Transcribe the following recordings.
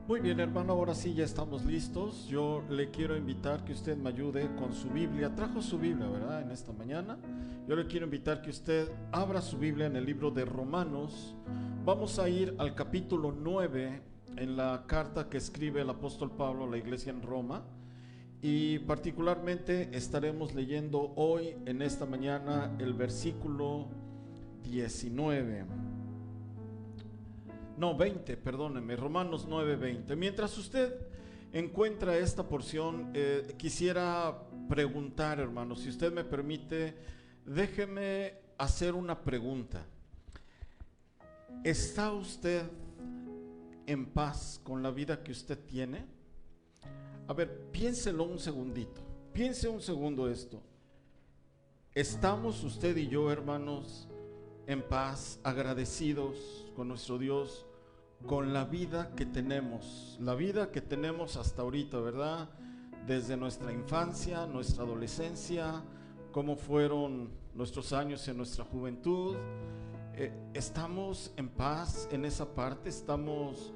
Muy bien, hermano, ahora sí ya estamos listos. Yo le quiero invitar que usted me ayude con su Biblia. Trajo su Biblia, ¿verdad? En esta mañana. Yo le quiero invitar que usted abra su Biblia en el libro de Romanos. Vamos a ir al capítulo 9 en la carta que escribe el apóstol Pablo a la iglesia en Roma. Y particularmente estaremos leyendo hoy, en esta mañana, el versículo 19. No, 20, perdóneme, Romanos 9:20. Mientras usted encuentra esta porción, quisiera preguntar, hermano, si usted me permite, déjeme hacer una pregunta. ¿Está usted en paz con la vida que usted tiene? A ver, piénselo un segundito. Piense un segundo esto. ¿Estamos usted y yo, hermanos, en paz, agradecidos con nuestro Dios, con la vida que tenemos hasta ahorita, ¿verdad? Desde nuestra infancia, nuestra adolescencia, cómo fueron nuestros años en nuestra juventud? ¿Estamos en paz en esa parte? ¿Estamos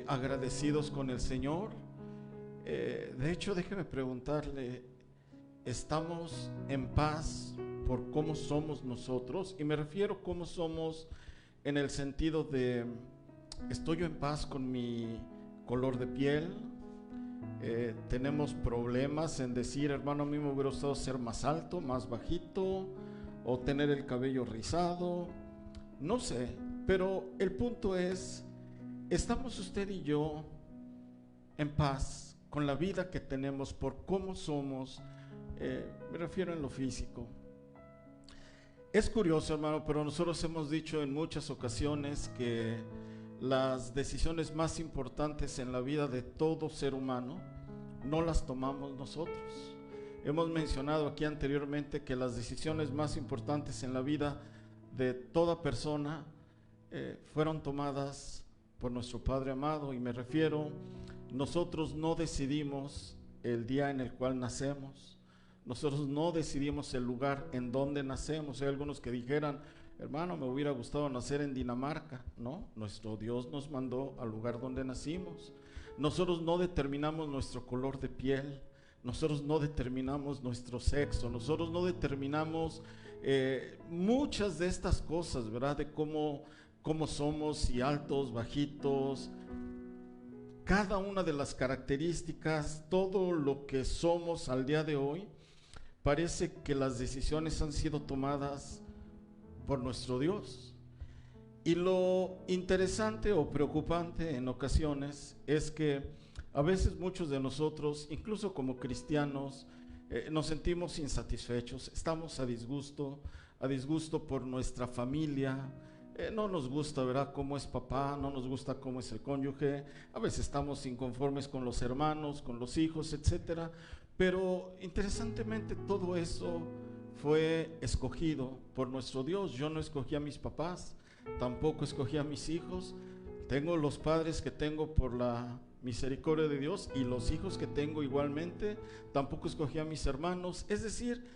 agradecidos con el Señor? De hecho, déjeme preguntarle, ¿estamos en paz por cómo somos nosotros? Y me refiero cómo somos en el sentido de, ¿estoy yo en paz con mi color de piel? Tenemos problemas en decir, hermano, a mí me hubiera gustado ser más alto, más bajito, o tener el cabello rizado, no sé, pero el punto es, ¿estamos usted y yo en paz con la vida que tenemos por cómo somos? Me refiero en lo físico. Es curioso, hermano, pero nosotros hemos dicho en muchas ocasiones que las decisiones más importantes en la vida de todo ser humano no las tomamos nosotros. Hemos mencionado aquí anteriormente que las decisiones más importantes en la vida de toda persona fueron tomadas por nuestro Padre amado, y me refiero, nosotros no decidimos el día en el cual nacemos. Nosotros no decidimos el lugar en donde nacemos. Hay algunos que dijeran, hermano, me hubiera gustado nacer en Dinamarca. No, nuestro Dios nos mandó al lugar donde nacimos. Nosotros no determinamos nuestro color de piel. Nosotros no determinamos nuestro sexo. Nosotros no determinamos muchas de estas cosas, ¿verdad? De cómo somos, si altos, bajitos. Cada una de las características, todo lo que somos al día de hoy, parece que las decisiones han sido tomadas por nuestro Dios. Y lo interesante o preocupante en ocasiones es que a veces muchos de nosotros, incluso como cristianos, nos sentimos insatisfechos, estamos a disgusto por nuestra familia. No nos gusta, ¿verdad?, cómo es papá, no nos gusta cómo es el cónyuge, a veces estamos inconformes con los hermanos, con los hijos, etcétera. Pero interesantemente todo eso fue escogido por nuestro Dios. Yo no escogí a mis papás, tampoco escogí a mis hijos. Tengo los padres que tengo por la misericordia de Dios, y los hijos que tengo igualmente. Tampoco escogí a mis hermanos. Es decir,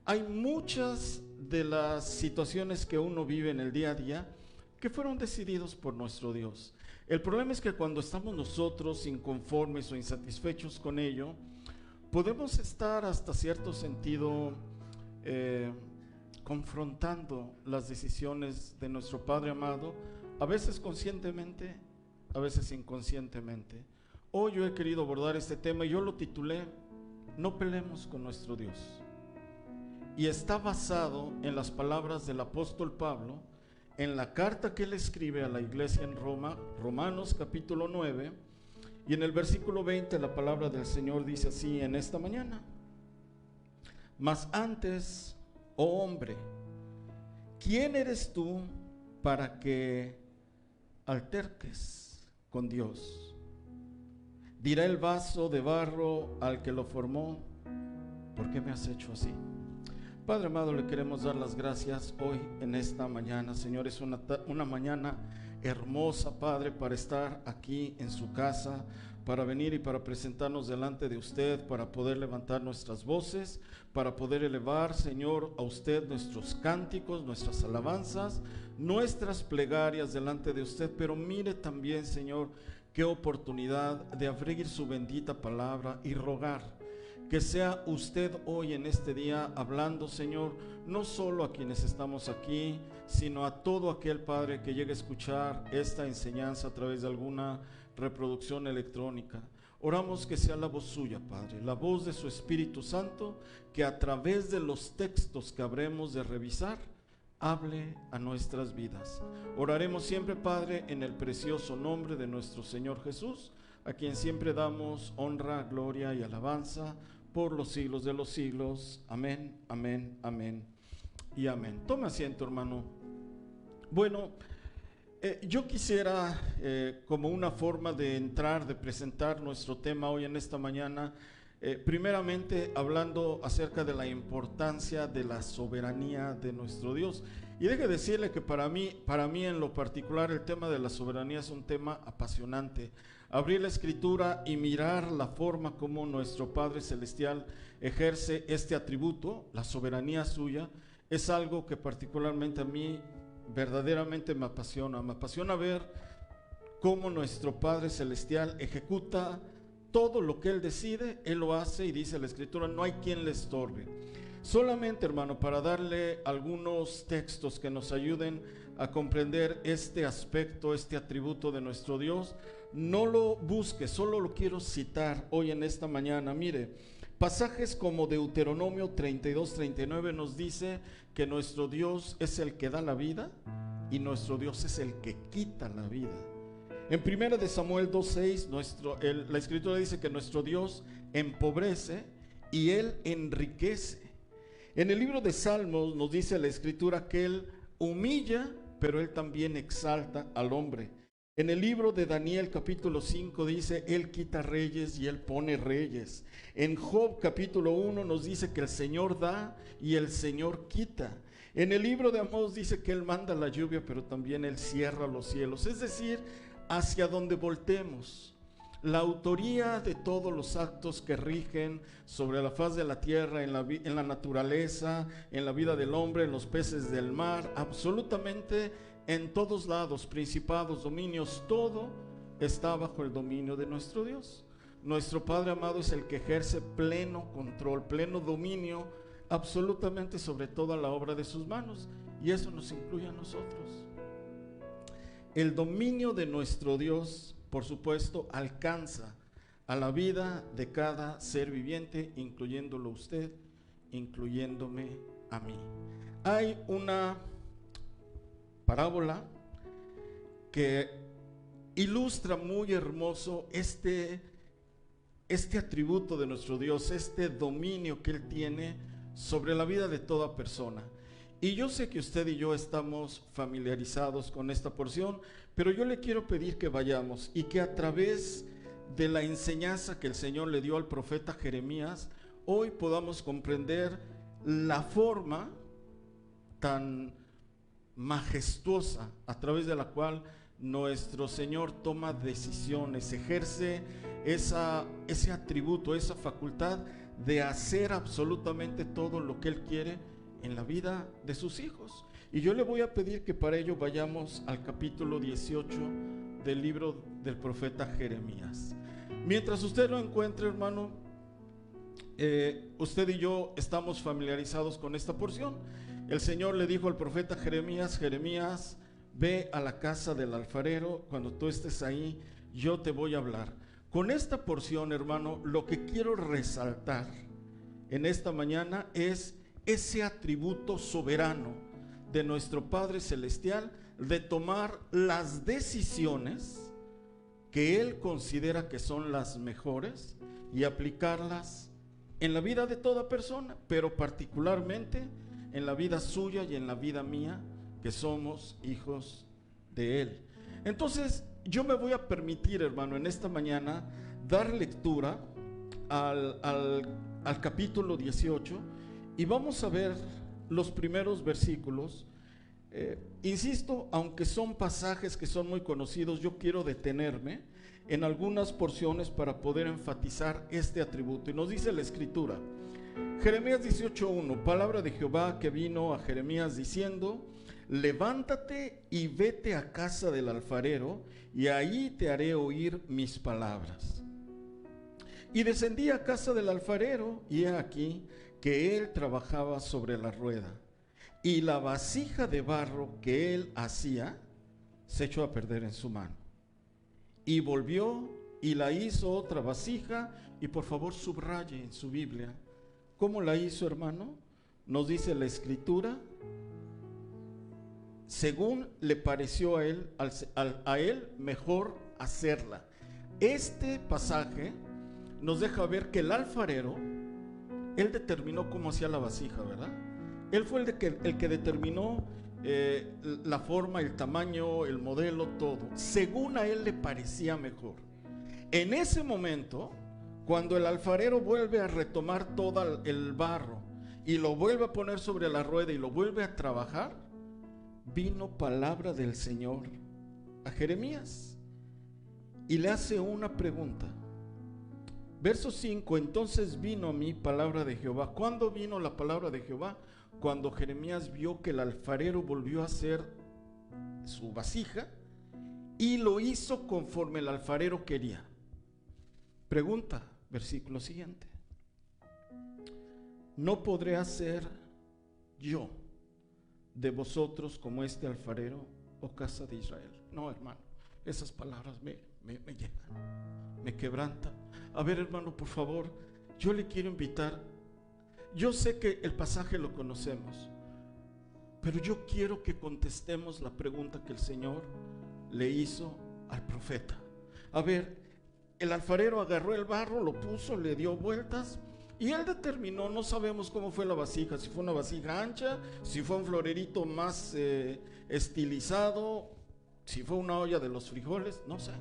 hay muchas de las situaciones que uno vive en el día a día que fueron decididos por nuestro Dios. El problema es que cuando estamos nosotros inconformes o insatisfechos con ello, podemos estar hasta cierto sentido confrontando las decisiones de nuestro Padre amado, a veces conscientemente, a veces inconscientemente. Hoy yo he querido abordar este tema y yo lo titulé No peleemos con nuestro Dios. Y está basado en las palabras del apóstol Pablo en la carta que él escribe a la iglesia en Roma, Romanos capítulo 9, y en el versículo 20 la palabra del Señor dice así en esta mañana: mas antes, oh hombre, ¿quién eres tú para que alterques con Dios? Dirá el vaso de barro al que lo formó, ¿por qué me has hecho así? Padre amado, le queremos dar las gracias hoy en esta mañana. Señor, es una mañana hermosa, Padre, para estar aquí en su casa, para venir y para presentarnos delante de usted, para poder levantar nuestras voces, para poder elevar, Señor, a usted nuestros cánticos, nuestras alabanzas, nuestras plegarias delante de usted. Pero mire también, Señor, qué oportunidad de abrir su bendita palabra y rogar que sea usted hoy en este día hablando, Señor, no solo a quienes estamos aquí, sino a todo aquel Padre que llegue a escuchar esta enseñanza a través de alguna reproducción electrónica. Oramos que sea la voz suya, Padre, la voz de su Espíritu Santo, que a través de los textos que habremos de revisar, hable a nuestras vidas. Oraremos siempre, Padre, en el precioso nombre de nuestro Señor Jesús, a quien siempre damos honra, gloria y alabanza por los siglos de los siglos. Amén, amén, amén y amén. Toma asiento, hermano. Bueno, yo quisiera, como una forma de entrar, de presentar nuestro tema hoy en esta mañana, primeramente hablando acerca de la importancia de la soberanía de nuestro Dios. Y deje decirle que para mí en lo particular, el tema de la soberanía es un tema apasionante. Abrir la Escritura y mirar la forma como nuestro Padre Celestial ejerce este atributo, la soberanía suya, es algo que particularmente a mí verdaderamente me apasiona. Me apasiona ver cómo nuestro Padre Celestial ejecuta todo lo que Él decide, Él lo hace, y dice la Escritura, no hay quien le estorbe. Solamente, hermano, para darle algunos textos que nos ayuden a comprender este aspecto, este atributo de nuestro Dios. No lo busque, solo lo quiero citar hoy en esta mañana. Mire, pasajes como Deuteronomio 32-39 nos dice que nuestro Dios es el que da la vida y nuestro Dios es el que quita la vida. En 1 de Samuel 2:6 la Escritura dice que nuestro Dios empobrece y Él enriquece. En el libro de Salmos nos dice la Escritura que Él humilla, pero Él también exalta al hombre. En el libro de Daniel capítulo 5 dice, Él quita reyes y Él pone reyes. En Job capítulo 1 nos dice que el Señor da y el Señor quita. En el libro de Amós dice que Él manda la lluvia, pero también Él cierra los cielos. Es decir, hacia donde voltemos, la autoría de todos los actos que rigen sobre la faz de la tierra, en la naturaleza, en la vida del hombre, en los peces del mar, absolutamente en todos lados, principados, dominios, todo está bajo el dominio de nuestro Dios. Nuestro Padre amado es el que ejerce pleno control, pleno dominio, absolutamente sobre toda la obra de sus manos, y eso nos incluye a nosotros. El dominio de nuestro Dios, por supuesto, alcanza a la vida de cada ser viviente, incluyéndolo usted, incluyéndome a mí. Hay una parábola que ilustra muy hermoso este atributo de nuestro Dios, este dominio que Él tiene sobre la vida de toda persona. Y yo sé que usted y yo estamos familiarizados con esta porción, pero yo le quiero pedir que vayamos y que a través de la enseñanza que el Señor le dio al profeta Jeremías, hoy podamos comprender la forma tan majestuosa a través de la cual nuestro Señor toma decisiones, ejerce ese atributo, esa facultad de hacer absolutamente todo lo que Él quiere en la vida de sus hijos. Y yo le voy a pedir que para ello vayamos al capítulo 18 del libro del profeta Jeremías. Mientras usted lo encuentre, hermano, usted y yo estamos familiarizados con esta porción. El Señor le dijo al profeta Jeremías: Jeremías, ve a la casa del alfarero, cuando tú estés ahí, yo te voy a hablar. Con esta porción, hermano, lo que quiero resaltar en esta mañana es ese atributo soberano de nuestro Padre Celestial de tomar las decisiones que Él considera que son las mejores y aplicarlas en la vida de toda persona, pero particularmente en la vida suya y en la vida mía, que somos hijos de Él. Entonces, yo me voy a permitir, hermano, en esta mañana dar lectura al capítulo 18 y vamos a ver los primeros versículos. Insisto, aunque son pasajes que son muy conocidos, yo quiero detenerme en algunas porciones para poder enfatizar este atributo. Y nos dice la Escritura, Jeremías 18:1, palabra de Jehová que vino a Jeremías diciendo: levántate y vete a casa del alfarero, y ahí te haré oír mis palabras. Y descendí a casa del alfarero, y he aquí que él trabajaba sobre la rueda, y la vasija de barro que él hacía se echó a perder en su mano. Y volvió y la hizo otra vasija, y por favor subraye en su Biblia, ¿cómo la hizo, hermano? Nos dice la Escritura, según le pareció a él mejor hacerla. Este pasaje nos deja ver que el alfarero, él determinó cómo hacía la vasija, ¿verdad? Él fue el que determinó la forma, el tamaño, el modelo, todo, según a él le parecía mejor. En ese momento, cuando el alfarero vuelve a retomar todo el barro y lo vuelve a poner sobre la rueda y lo vuelve a trabajar, vino palabra del Señor a Jeremías y le hace una pregunta. Verso 5, entonces vino a mí palabra de Jehová. ¿Cuándo vino la palabra de Jehová? Cuando Jeremías vio que el alfarero volvió a hacer su vasija y lo hizo conforme el alfarero quería. Pregunta, versículo siguiente. ¿No podré hacer yo de vosotros como este alfarero, oh casa de Israel? No, hermano, esas palabras me llegan, me quebrantan. A ver, hermano, por favor, yo le quiero invitar. Yo sé que el pasaje lo conocemos, pero yo quiero que contestemos la pregunta que el Señor le hizo al profeta. A ver, el alfarero agarró el barro, lo puso, le dio vueltas y él determinó, no sabemos cómo fue la vasija, si fue una vasija ancha, si fue un florerito más estilizado, si fue una olla de los frijoles, no sé.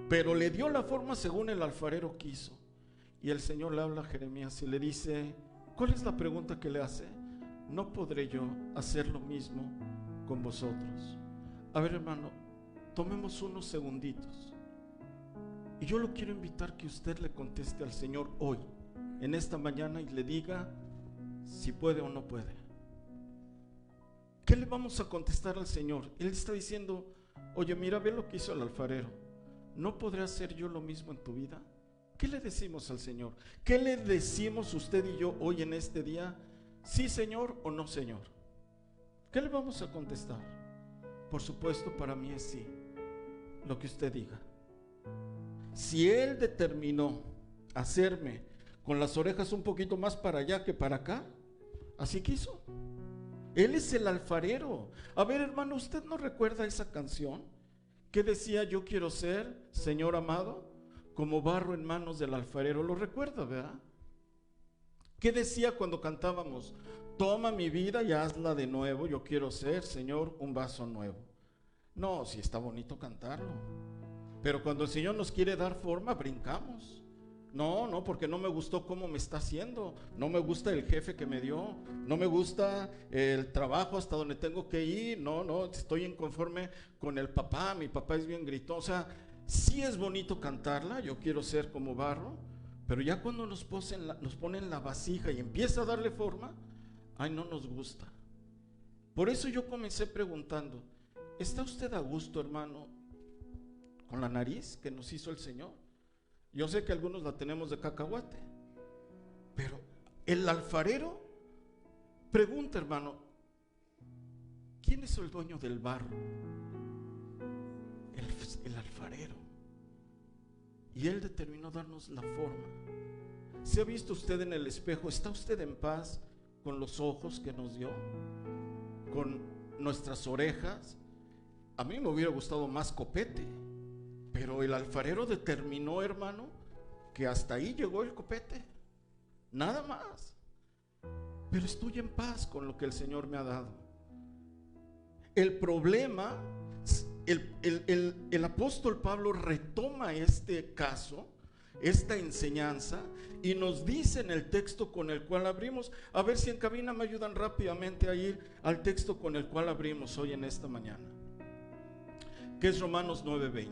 Pero le dio la forma según el alfarero quiso. Y el Señor le habla a Jeremías y le dice, ¿cuál es la pregunta que le hace? ¿No podré yo hacer lo mismo con vosotros? A ver, hermano, tomemos unos segunditos. Y yo lo quiero invitar que usted le conteste al Señor hoy, en esta mañana, y le diga si puede o no puede. ¿Qué le vamos a contestar al Señor? Él está diciendo, oye, mira, ve lo que hizo el alfarero. ¿No podré hacer yo lo mismo en tu vida? ¿Qué le decimos al Señor? ¿Qué le decimos usted y yo hoy en este día? ¿Sí, Señor, o no, Señor? ¿Qué le vamos a contestar? Por supuesto, para mí es sí, lo que usted diga. Si Él determinó hacerme con las orejas un poquito más para allá que para acá, así quiso. Él es el alfarero. A ver, hermano, ¿usted no recuerda esa canción que decía, yo quiero ser, Señor amado, como barro en manos del alfarero? ¿Lo recuerda, verdad? ¿Qué decía cuando cantábamos? Toma mi vida y hazla de nuevo, yo quiero ser, Señor, un vaso nuevo. No, sí está bonito cantarlo, pero cuando el Señor nos quiere dar forma, brincamos. No, porque no me gustó cómo me está haciendo, no me gusta el jefe que me dio, no me gusta el trabajo hasta donde tengo que ir, no, estoy inconforme con el papá, mi papá es bien gritón. O sea, sí es bonito cantarla, yo quiero ser como barro, pero ya cuando nos ponen la vasija y empieza a darle forma, ay, no nos gusta. Por eso yo comencé preguntando, ¿está usted a gusto, hermano, con la nariz que nos hizo el Señor? Yo sé que algunos la tenemos de cacahuate, pero el alfarero pregunta, hermano, ¿quién es el dueño del barro? El alfarero. Y él determinó darnos la forma. ¿Se ha visto usted en el espejo? ¿Está usted en paz con los ojos que nos dio? ¿Con nuestras orejas? A mí me hubiera gustado más copete, pero el alfarero determinó, hermano, que hasta ahí llegó el copete, nada más. Pero estoy en paz con lo que el Señor me ha dado. El problema, el apóstol Pablo retoma este caso, esta enseñanza, y nos dice en el texto con el cual abrimos. A ver si en cabina me ayudan rápidamente a ir al texto con el cual abrimos hoy en esta mañana, que es Romanos 9:20.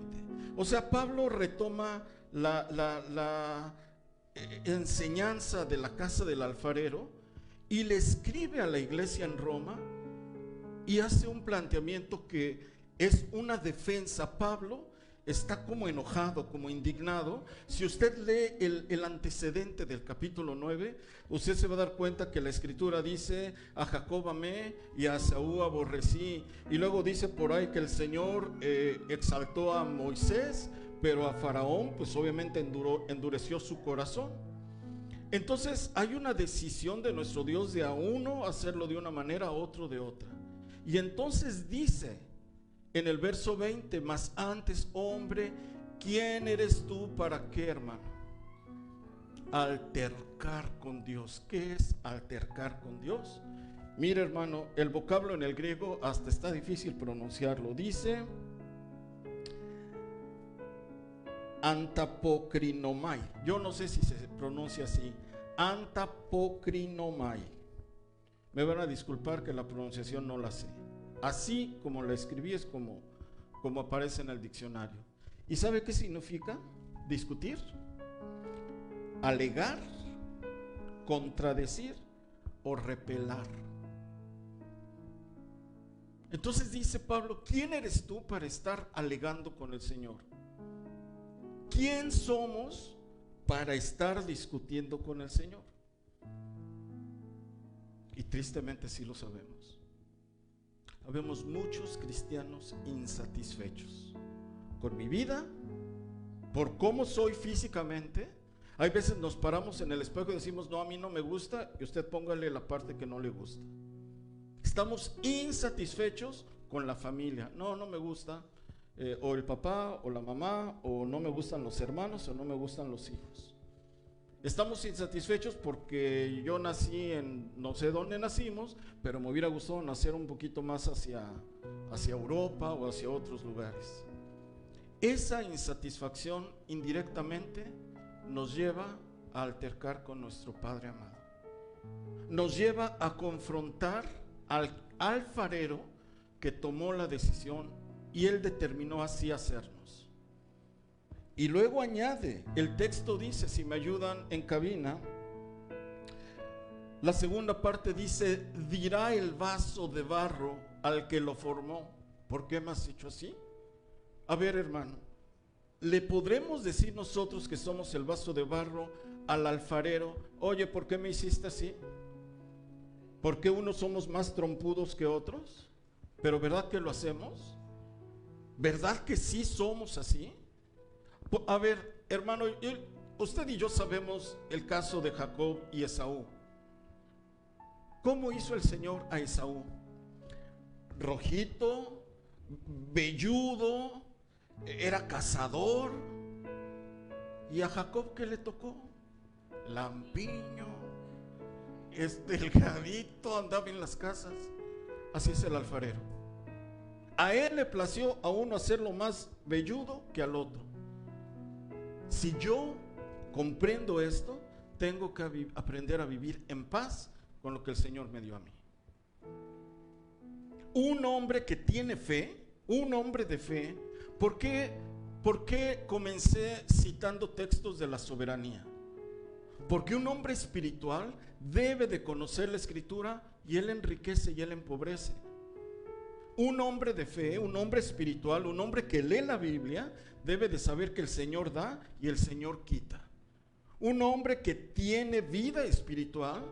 O sea, Pablo retoma la enseñanza de la casa del alfarero y le escribe a la iglesia en Roma y hace un planteamiento que es una defensa. Pablo está como enojado, como indignado. Si usted lee el antecedente del capítulo 9, usted se va a dar cuenta que la escritura dice: a Jacob amé y a Esaú aborrecí. Y luego dice por ahí que el Señor exaltó a Moisés, pero a Faraón pues obviamente endureció su corazón. Entonces hay una decisión de nuestro Dios de a uno hacerlo de una manera, a otro de otra. Y entonces dice en el verso 20: mas antes, hombre, ¿quién eres tú para qué, hermano? Altercar con Dios. ¿Qué es altercar con Dios? Mira, hermano, el vocablo en el griego hasta está difícil pronunciarlo. Dice antapokrinomai. Yo no sé si se pronuncia así. Antapokrinomai. Me van a disculpar que la pronunciación no la sé. Así como la escribí es como aparece en el diccionario. ¿Y sabe qué significa? Discutir, alegar, contradecir o repelar. Entonces dice Pablo: ¿quién eres tú para estar alegando con el Señor? ¿Quién somos para estar discutiendo con el Señor? Y tristemente sí lo sabemos. Habemos muchos cristianos insatisfechos con mi vida, por cómo soy físicamente. Hay veces nos paramos en el espejo y decimos: no, a mí no me gusta, y usted póngale la parte que no le gusta. Estamos insatisfechos con la familia. No me gusta o el papá o la mamá, o no me gustan los hermanos, o no me gustan los hijos. Estamos insatisfechos porque yo nací en, no sé dónde nacimos, pero me hubiera gustado nacer un poquito más hacia Europa o hacia otros lugares. Esa insatisfacción indirectamente nos lleva a altercar con nuestro Padre amado. Nos lleva a confrontar al alfarero que tomó la decisión y él determinó así hacernos. Y luego añade, el texto dice, si me ayudan en cabina, la segunda parte dice: dirá el vaso de barro al que lo formó: ¿por qué me has hecho así? A ver, hermano, ¿le podremos decir nosotros que somos el vaso de barro al alfarero: oye, ¿por qué me hiciste así? ¿Por qué unos somos más trompudos que otros? ¿Pero verdad que lo hacemos? ¿Verdad que sí somos así? A ver, hermano, usted y yo sabemos el caso de Jacob y Esaú. ¿Cómo hizo el Señor a Esaú? Rojito, velludo, era cazador. ¿Y a Jacob qué le tocó? Lampiño, delgadito, andaba en las casas. Así es el alfarero. A él le plació a uno hacerlo más velludo que al otro. Si yo comprendo esto, tengo que aprender a vivir en paz con lo que el Señor me dio a mí. Un hombre que tiene fe, un hombre de fe. ¿Por qué comencé citando textos de la soberanía? Porque un hombre espiritual debe de conocer la Escritura, y él enriquece y él empobrece. Un hombre de fe, un hombre espiritual, un hombre que lee la Biblia, debe de saber que el Señor da y el Señor quita. Un hombre que tiene vida espiritual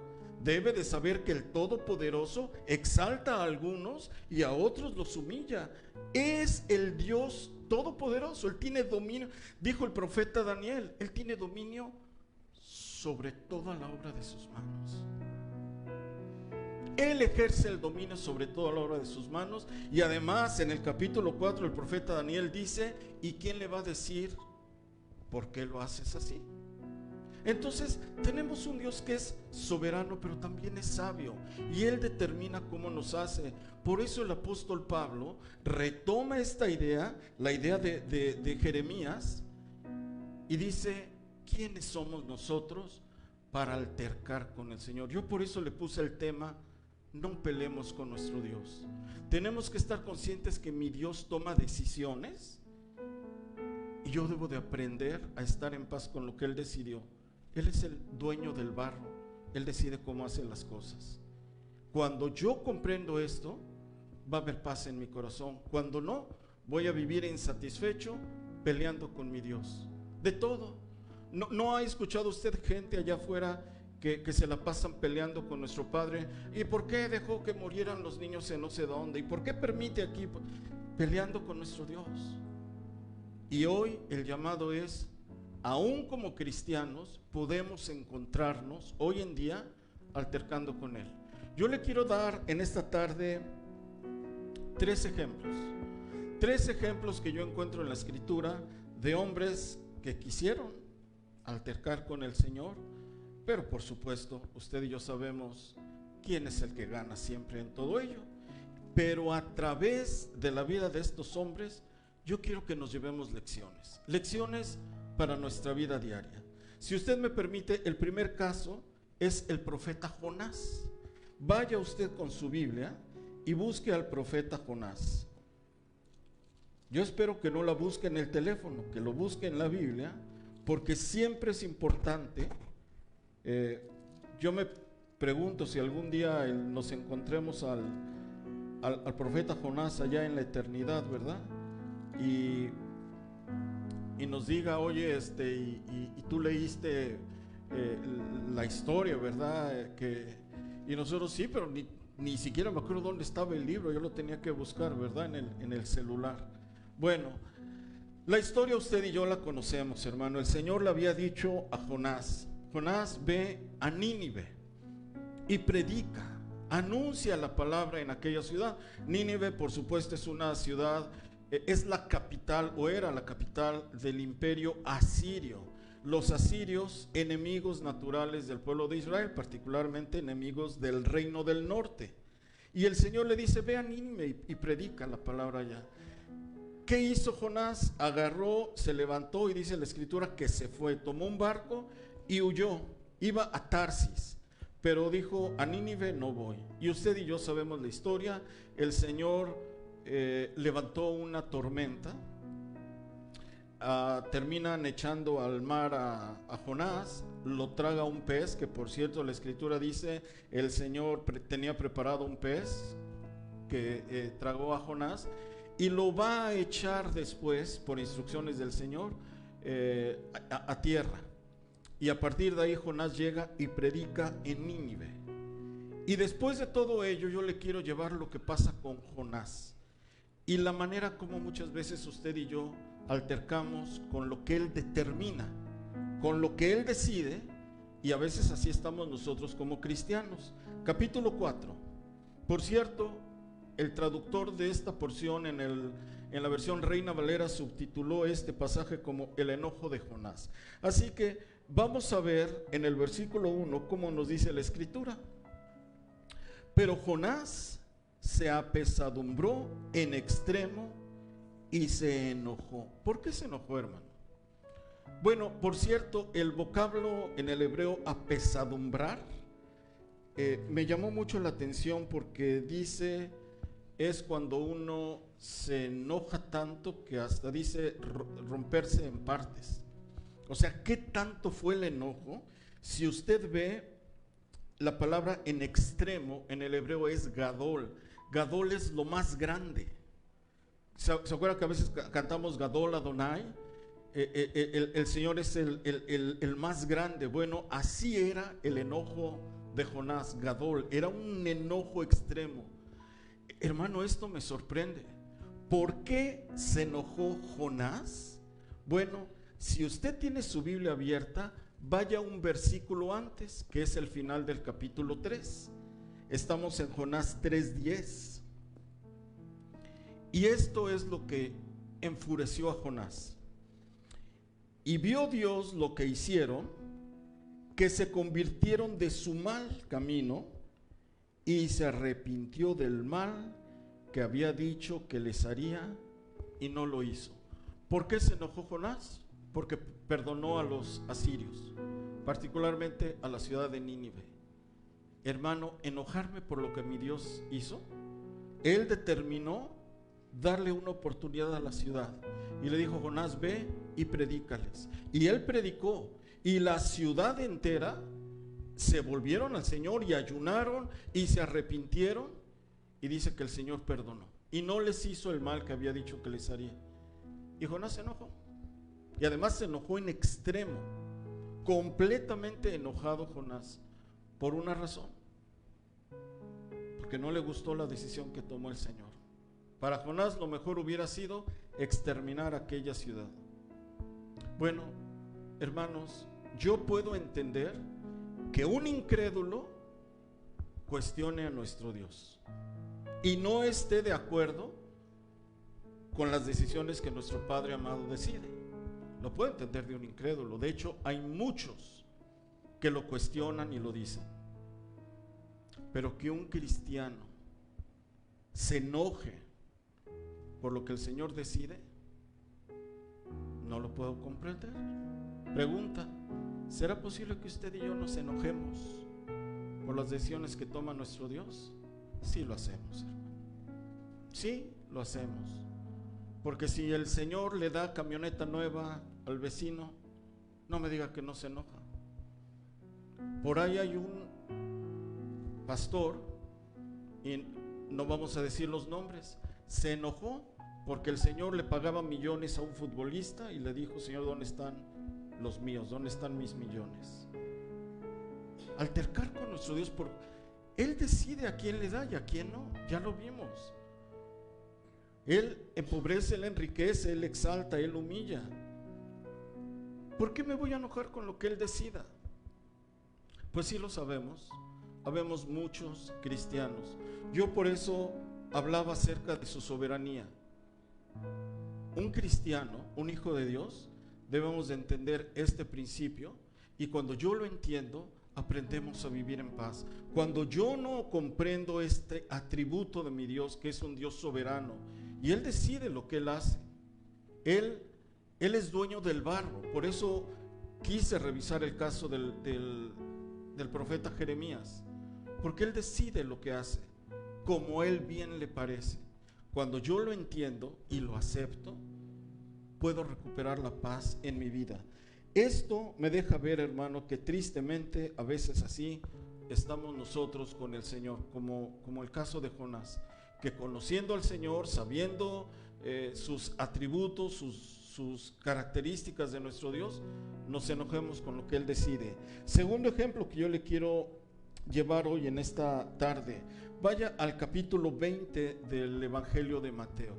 debe de saber que el Todopoderoso exalta a algunos y a otros los humilla. Es el Dios Todopoderoso, Él tiene dominio. Dijo el profeta Daniel: Él tiene dominio sobre toda la obra de sus manos. Él ejerce el dominio sobre toda la obra de sus manos. Y además en el capítulo 4 el profeta Daniel dice: ¿y quién le va a decir por qué lo haces así? Entonces tenemos un Dios que es soberano, pero también es sabio, y Él determina cómo nos hace. Por eso el apóstol Pablo retoma esta idea, la idea de Jeremías, y dice: ¿quiénes somos nosotros para altercar con el Señor? Yo por eso le puse el tema: no peleemos con nuestro Dios. Tenemos que estar conscientes que mi Dios toma decisiones, y yo debo de aprender a estar en paz con lo que Él decidió. Él es el dueño del barro, Él decide cómo hace las cosas. Cuando yo comprendo esto, va a haber paz en mi corazón. Cuando no, voy a vivir insatisfecho peleando con mi Dios. De todo. ¿No ha escuchado usted gente allá afuera que se la pasan peleando con nuestro Padre? ¿Y por qué dejó que murieran los niños en no sé dónde? ¿Y por qué permite aquí? Peleando con nuestro Dios. Y hoy el llamado es, aún como cristianos, podemos encontrarnos hoy en día altercando con Él. Yo le quiero dar en esta tarde 3 ejemplos que yo encuentro en la Escritura de hombres que quisieron altercar con el Señor, pero por supuesto usted y yo sabemos quién es el que gana siempre en todo ello. Pero a través de la vida de estos hombres, yo quiero que nos llevemos lecciones para nuestra vida diaria. Si usted me permite, el primer caso es el profeta Jonás. Vaya usted con su Biblia y busque al profeta Jonás. Yo espero que no la busque en el teléfono, que lo busque en la Biblia, porque siempre es importante. Yo me pregunto si algún día nos encontremos al profeta Jonás allá en la eternidad, ¿verdad? Y nos diga, oye, y tú leíste la historia, ¿verdad? Y nosotros sí, pero ni siquiera me acuerdo dónde estaba el libro, yo lo tenía que buscar, ¿verdad? En el celular. Bueno, la historia usted y yo la conocemos, hermano. El Señor le había dicho a Jonás: Jonás, ve a Nínive y predica, anuncia la palabra en aquella ciudad. Nínive, por supuesto, es una ciudad, es la capital, o era la capital del imperio asirio. Los asirios, enemigos naturales del pueblo de Israel, particularmente enemigos del reino del norte. Y el Señor le dice: ve a Nínive y predica la palabra allá. ¿Qué hizo Jonás? Agarró, se levantó, y dice la Escritura que se fue, tomó un barco y huyó. Iba a Tarsis, pero dijo: a Nínive no voy. Y usted y yo sabemos la historia. El Señor levantó una tormenta, terminan echando al mar a Jonás, lo traga un pez, que por cierto la Escritura dice, el Señor tenía preparado un pez que tragó a Jonás, y lo va a echar después, por instrucciones del Señor, a tierra. Y a partir de ahí Jonás llega y predica en Nínive. Y después de todo ello, yo le quiero llevar lo que pasa con Jonás y la manera como muchas veces usted y yo altercamos con lo que Él determina, con lo que Él decide, y a veces así estamos nosotros como cristianos. Capítulo 4. Por cierto, el traductor de esta porción en la versión Reina Valera subtituló este pasaje como el enojo de Jonás. Así que vamos a ver en el versículo 1 cómo nos dice la Escritura. Pero Jonás se apesadumbró en extremo y se enojó. ¿Por qué se enojó, hermano? Bueno, por cierto, el vocablo en el hebreo apesadumbrar me llamó mucho la atención, porque dice, es cuando uno se enoja tanto que hasta dice romperse en partes. O sea, ¿qué tanto fue el enojo? Si usted ve la palabra en extremo, en el hebreo es gadol. Gadol es lo más grande. ¿Se acuerda que a veces cantamos Gadol Adonai? El Señor es el más grande. Bueno, así era el enojo de Jonás, gadol. Era un enojo extremo. Hermano, esto me sorprende. ¿Por qué se enojó Jonás? Bueno, si usted tiene su Biblia abierta, vaya un versículo antes, que es el final del capítulo 3. Estamos en Jonás 3:10. Y esto es lo que enfureció a Jonás. Y vio Dios lo que hicieron, que se convirtieron de su mal camino, y se arrepintió del mal que había dicho que les haría, y no lo hizo. ¿Por qué se enojó Jonás? Porque perdonó a los asirios, particularmente a la ciudad de Nínive. Hermano, enojarme por lo que mi Dios hizo. Él determinó darle una oportunidad a la ciudad y le dijo: Jonás, ve y predícales. Y él predicó, y la ciudad entera se volvieron al Señor y ayunaron y se arrepintieron, y dice que el Señor perdonó y no les hizo el mal que había dicho que les haría. Y Jonás se enojó, y además se enojó en extremo, completamente enojado Jonás, por una razón, porque no le gustó la decisión que tomó el Señor. Para Jonás lo mejor hubiera sido exterminar aquella ciudad. Bueno, hermanos, yo puedo entender que un incrédulo cuestione a nuestro Dios y no esté de acuerdo con las decisiones que nuestro Padre amado decide. Lo puedo entender de un incrédulo. De hecho, hay muchos que lo cuestionan y lo dicen. Pero que un cristiano se enoje por lo que el Señor decide, no lo puedo comprender. Pregunta: ¿será posible que usted y yo nos enojemos por las decisiones que toma nuestro Dios? Sí lo hacemos, hermano. Sí lo hacemos. Porque si el Señor le da camioneta nueva al vecino, no me diga que no se enoja. Por ahí hay un pastor, y no vamos a decir los nombres, se enojó porque el Señor le pagaba millones a un futbolista y le dijo: Señor, ¿dónde están los míos? ¿Dónde están mis millones? Altercar con nuestro Dios, Él decide a quién le da y a quién no. Ya lo vimos. Él empobrece, Él enriquece, Él exalta, Él humilla. ¿Por qué me voy a enojar con lo que Él decida? Pues sí lo sabemos. Habemos muchos cristianos. Yo por eso hablaba acerca de su soberanía. Un cristiano, un hijo de Dios, debemos de entender este principio, y cuando yo lo entiendo, aprendemos a vivir en paz. Cuando yo no comprendo este atributo de mi Dios, que es un Dios soberano, y Él decide lo que Él hace, Él es dueño del barro. Por eso quise revisar el caso del profeta Jeremías, porque Él decide lo que hace, como Él bien le parece. Cuando yo lo entiendo y lo acepto, puedo recuperar la paz en mi vida. Esto me deja ver, hermano, que tristemente a veces así estamos nosotros con el Señor, como el caso de Jonás, que conociendo al Señor, sabiendo sus atributos, sus características de nuestro Dios, nos enojemos con lo que Él decide. Segundo ejemplo que yo le quiero llevar hoy en esta tarde, vaya al capítulo 20 del Evangelio de Mateo,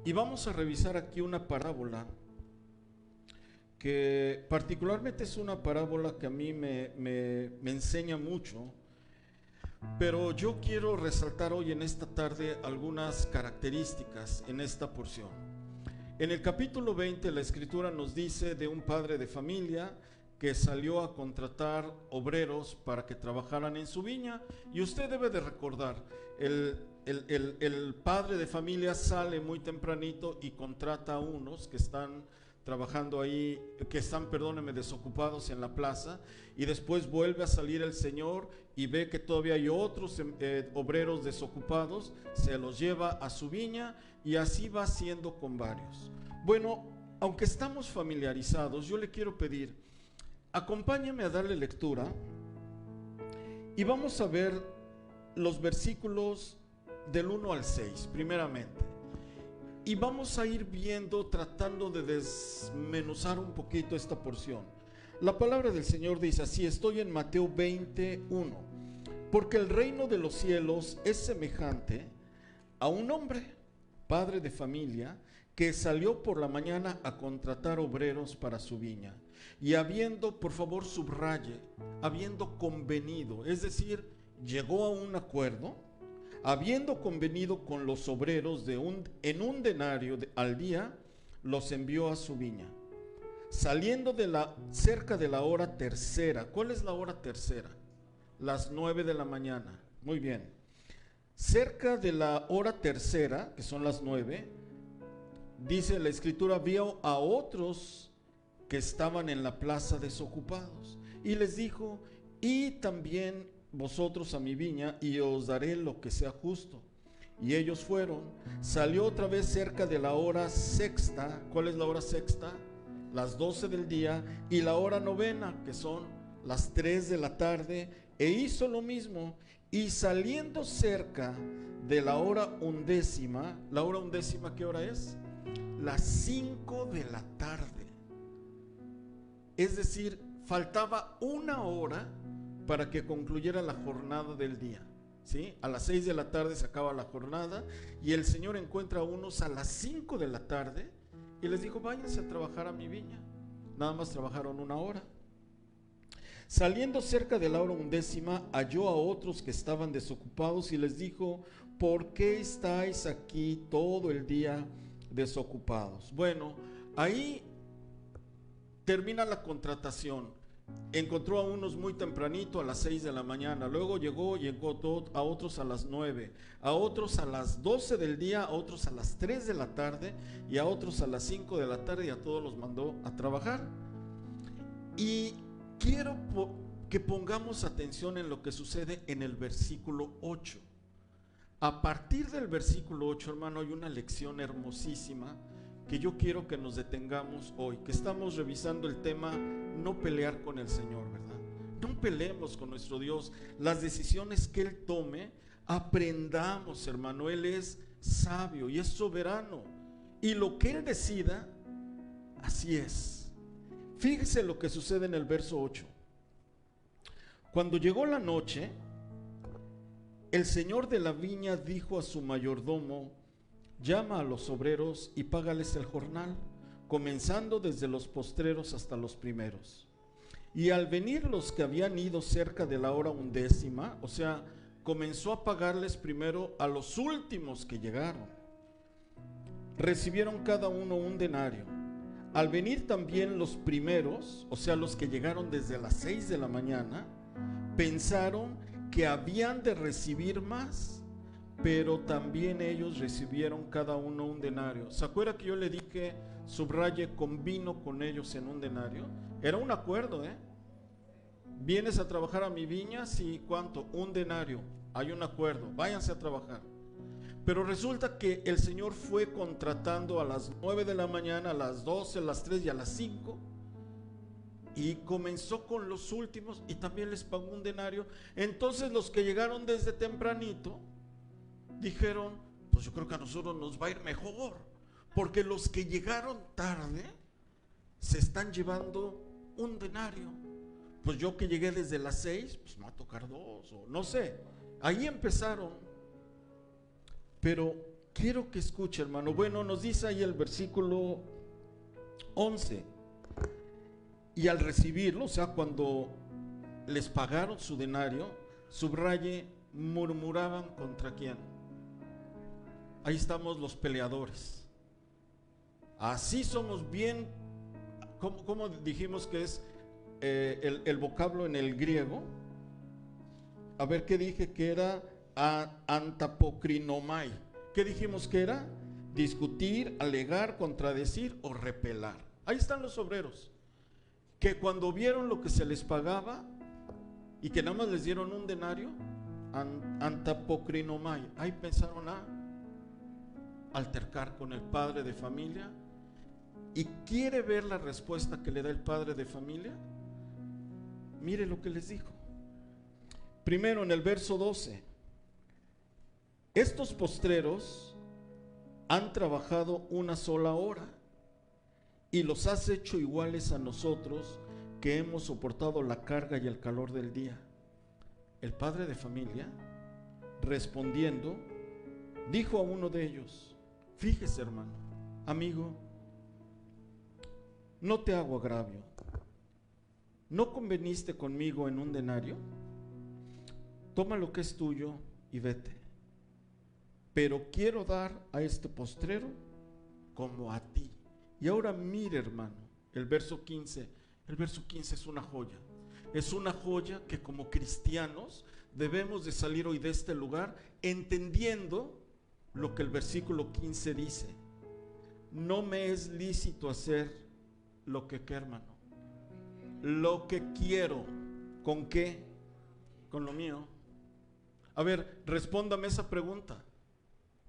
y vamos a revisar aquí una parábola que particularmente es una parábola que a mí me enseña mucho, pero yo quiero resaltar hoy en esta tarde algunas características en esta porción. En el capítulo 20 la Escritura nos dice de un padre de familia que salió a contratar obreros para que trabajaran en su viña, y usted debe de recordar, el padre de familia sale muy tempranito y contrata a unos que están trabajando ahí, que están, perdónenme, desocupados en la plaza, y después vuelve a salir el Señor y ve que todavía hay otros obreros desocupados, se los lleva a su viña, y así va haciendo con varios. Bueno, aunque estamos familiarizados, yo le quiero pedir, acompáñeme a darle lectura y vamos a ver los versículos del 1 al 6 primeramente, y vamos a ir viendo, tratando de desmenuzar un poquito esta porción. La palabra del Señor dice así, estoy en Mateo 21, porque el reino de los cielos es semejante a un hombre, padre de familia, que salió por la mañana a contratar obreros para su viña, y habiendo, por favor subraye, habiendo convenido, es decir, llegó a un acuerdo, habiendo convenido con los obreros en un denario al día, los envió a su viña. Saliendo cerca de la hora tercera. ¿Cuál es la hora tercera? Las 9 de la mañana. Muy bien. Cerca de la hora tercera, que son las 9, dice la Escritura, vio a otros que estaban en la plaza desocupados, y les dijo, y también vosotros a mi viña, y os daré lo que sea justo. Y ellos fueron. Salió otra vez cerca de la hora sexta. ¿Cuál es la hora sexta? Las 12 del día, y la hora novena, que son las 3 de la tarde, E hizo lo mismo, y saliendo cerca de la hora undécima, ¿la hora undécima qué hora es? Las 5 de la tarde. Es decir, faltaba una hora para que concluyera la jornada del día, ¿sí? A las 6 de la tarde se acaba la jornada, y el Señor encuentra a unos a las 5 de la tarde y les dijo: váyanse a trabajar a mi viña. Nada más trabajaron una hora. Saliendo cerca de la hora undécima, halló a otros que estaban desocupados y les dijo: ¿por qué estáis aquí todo el día desocupados? Bueno, ahí termina la contratación. Encontró a unos muy tempranito, a las 6 de la mañana. Luego llegó y encontró a otros a las 9, a otros a las 12 del día, a otros a las 3 de la tarde y a otros a las 5 de la tarde, y a todos los mandó a trabajar. Y quiero que pongamos atención en lo que sucede en el versículo 8. A partir del versículo 8, hermano, hay una lección hermosísima que yo quiero que nos detengamos hoy, que estamos revisando el tema no pelear con el Señor, ¿verdad? No peleemos con nuestro Dios. Las decisiones que Él tome, aprendamos, hermano. Él es sabio y es soberano, y lo que Él decida, así es. Fíjese lo que sucede en el verso 8. Cuando llegó la noche, el señor de la viña dijo a su mayordomo: llama a los obreros y págales el jornal, comenzando desde los postreros hasta los primeros. Y al venir los que habían ido cerca de la hora undécima, o sea, comenzó a pagarles primero a los últimos que llegaron. Recibieron cada uno un denario. Al venir también los primeros, o sea, los que llegaron desde las 6 de la mañana, pensaron que habían de recibir más, pero también ellos recibieron cada uno un denario. ¿Se acuerda que yo le dije, subraye, convino con ellos en un denario? Era un acuerdo, ¿Vienes a trabajar a mi viña? Sí, ¿cuánto? Un denario. Hay un acuerdo, váyanse a trabajar. Pero resulta que el Señor fue contratando a las 9 de la mañana, a las 12, a las 3 y a las 5, y comenzó con los últimos y también les pagó un denario. Entonces los que llegaron desde tempranito dijeron: pues yo creo que a nosotros nos va a ir mejor, porque los que llegaron tarde se están llevando un denario. Pues yo que llegué desde las 6, pues me va a tocar 2, o no sé. Ahí empezaron. Pero quiero que escuche, hermano. Bueno, nos dice ahí el versículo 11: y al recibirlo, o sea, cuando les pagaron su denario, subraye, murmuraban ¿contra quién? Ahí estamos los peleadores. Así somos bien. ¿Cómo dijimos que es el vocablo en el griego? A ver, ¿qué dije que era? Antapocrinomai. ¿Qué dijimos que era? Discutir, alegar, contradecir o repelar. Ahí están los obreros, que cuando vieron lo que se les pagaba y que nada más les dieron un denario, antapocrinomai, ahí pensaron a altercar con el padre de familia. ¿Y quiere ver la respuesta que le da el padre de familia? Mire lo que les dijo. Primero, en el verso 12: estos postreros han trabajado una sola hora y los has hecho iguales a nosotros, que hemos soportado la carga y el calor del día. El padre de familia, respondiendo, dijo a uno de ellos: fíjese, hermano, amigo, no te hago agravio. ¿No conveniste conmigo en un denario? Toma lo que es tuyo y vete. Pero quiero dar a este postrero como a ti. Y ahora mire, hermano, el verso 15. El verso 15 es una joya. Es una joya que como cristianos debemos de salir hoy de este lugar entendiendo lo que el versículo 15 dice: no me es lícito hacer lo que quiero, hermano, lo que quiero. ¿Con qué? Con lo mío. A ver, respóndame esa pregunta.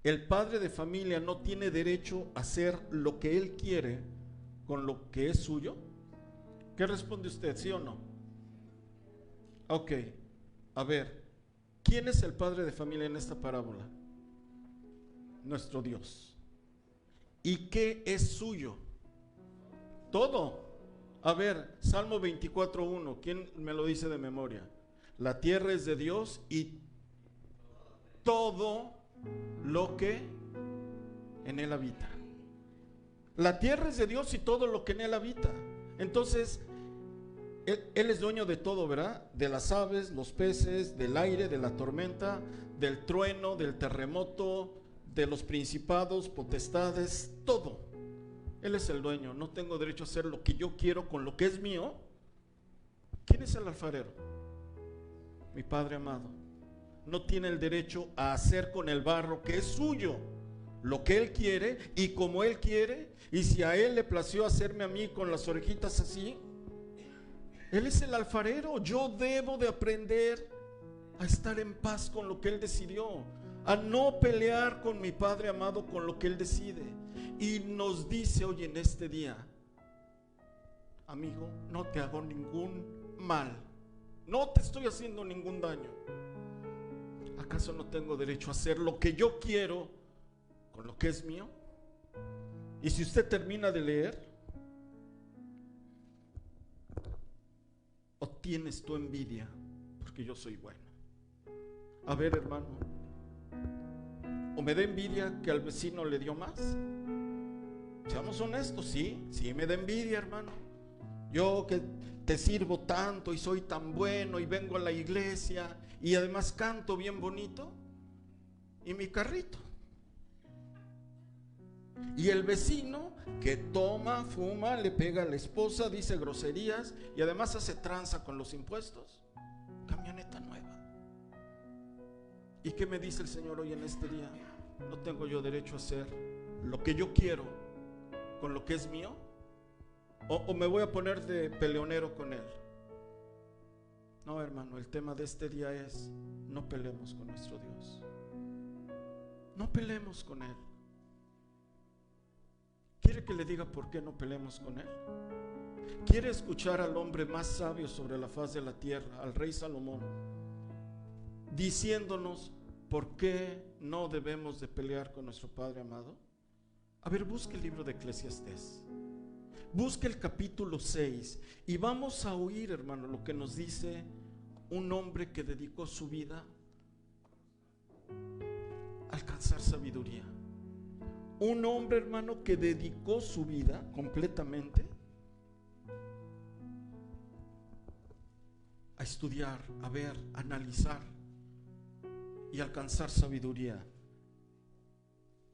El padre de familia no tiene derecho a hacer lo que él quiere con lo que es suyo. ¿Qué responde usted? ¿Sí o no? Ok. A ver, ¿quién es el padre de familia en esta parábola? Nuestro Dios. ¿Y qué es suyo? Todo. A ver, Salmo 24:1, ¿quién me lo dice de memoria? La tierra es de Dios y todo lo que en él habita. La tierra es de Dios y todo lo que en él habita. Entonces, él es dueño de todo, ¿verdad? De las aves, los peces, del aire, de la tormenta, del trueno, del terremoto, de los principados, potestades, todo. Él es el dueño. No tengo derecho a hacer lo que yo quiero con lo que es mío. ¿Quién es el alfarero? Mi Padre amado. No tiene el derecho a hacer con el barro que es suyo lo que Él quiere y como Él quiere. Y si a Él le plació hacerme a mí con las orejitas así, Él es el alfarero. Yo debo de aprender a estar en paz con lo que Él decidió, a no pelear con mi Padre amado con lo que Él decide. Y nos dice hoy en este día: amigo, no te hago ningún mal, no te estoy haciendo ningún daño. ¿Acaso no tengo derecho a hacer lo que yo quiero con lo que es mío? Y si usted termina de leer, ¿o tienes tu envidia porque yo soy bueno? A ver, hermano, ¿o me da envidia que al vecino le dio más? Seamos honestos, sí me da envidia, hermano. Yo que te sirvo tanto y soy tan bueno y vengo a la iglesia y además canto bien bonito, y mi carrito. Y el vecino que toma, fuma, le pega a la esposa, dice groserías y además hace tranza con los impuestos, camioneta nueva. ¿Y qué me dice el Señor hoy en este día? ¿No tengo yo derecho a hacer lo que yo quiero con lo que es mío? ¿O me voy a poner de peleonero con Él? No, hermano, el tema de este día es: no peleemos con nuestro Dios. No peleemos con Él. ¿Quiere que le diga por qué no peleemos con Él? ¿Quiere escuchar al hombre más sabio sobre la faz de la tierra, al rey Salomón, diciéndonos por qué no debemos de pelear con nuestro Padre amado? A ver, busque el libro de Eclesiastés, busque el capítulo 6 y vamos a oír, hermano, lo que nos dice un hombre que dedicó su vida a alcanzar sabiduría. Un hombre, hermano, que dedicó su vida completamente a estudiar, a ver, a analizar y alcanzar sabiduría.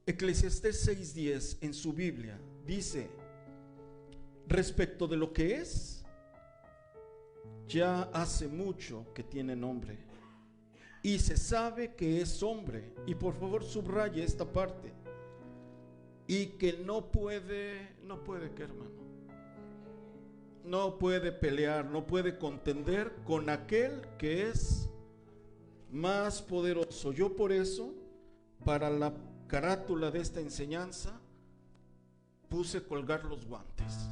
Eclesiastés 6:10 en su Biblia dice: respecto de lo que es, ya hace mucho que tiene nombre y se sabe que es hombre. Y por favor subraye esta parte: y que no puede ¿qué, hermano? No puede pelear, no puede contender con aquel que es más poderoso. Yo por eso, para la carátula de esta enseñanza, puse colgar los guantes.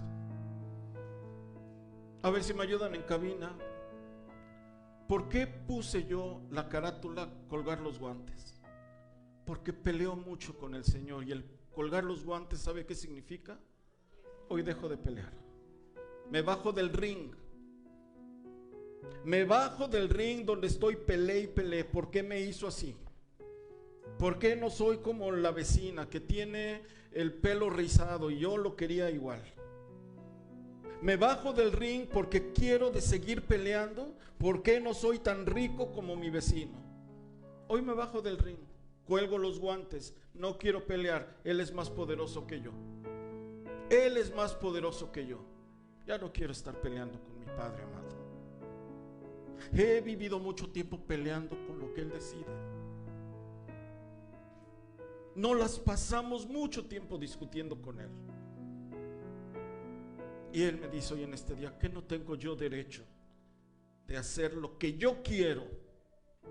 A ver si me ayudan en cabina. ¿Por qué puse yo la carátula colgar los guantes? Porque peleo mucho con el Señor, y el colgar los guantes, ¿sabe qué significa? Hoy dejo de pelear. Me bajo del ring. Me bajo del ring donde estoy peleé y peleé. ¿Por qué me hizo así? ¿Por qué no soy como la vecina que tiene el pelo rizado y yo lo quería igual? Me bajo del ring porque quiero de seguir peleando. ¿Por qué no soy tan rico como mi vecino? Hoy me bajo del ring, cuelgo los guantes, no quiero pelear. Él es más poderoso que yo. Él es más poderoso que yo. Ya no quiero estar peleando con mi Padre amado. He vivido mucho tiempo peleando con lo que Él decide. No las pasamos mucho tiempo discutiendo con Él. Y Él me dice hoy en este día: ¿que no tengo yo derecho de hacer lo que yo quiero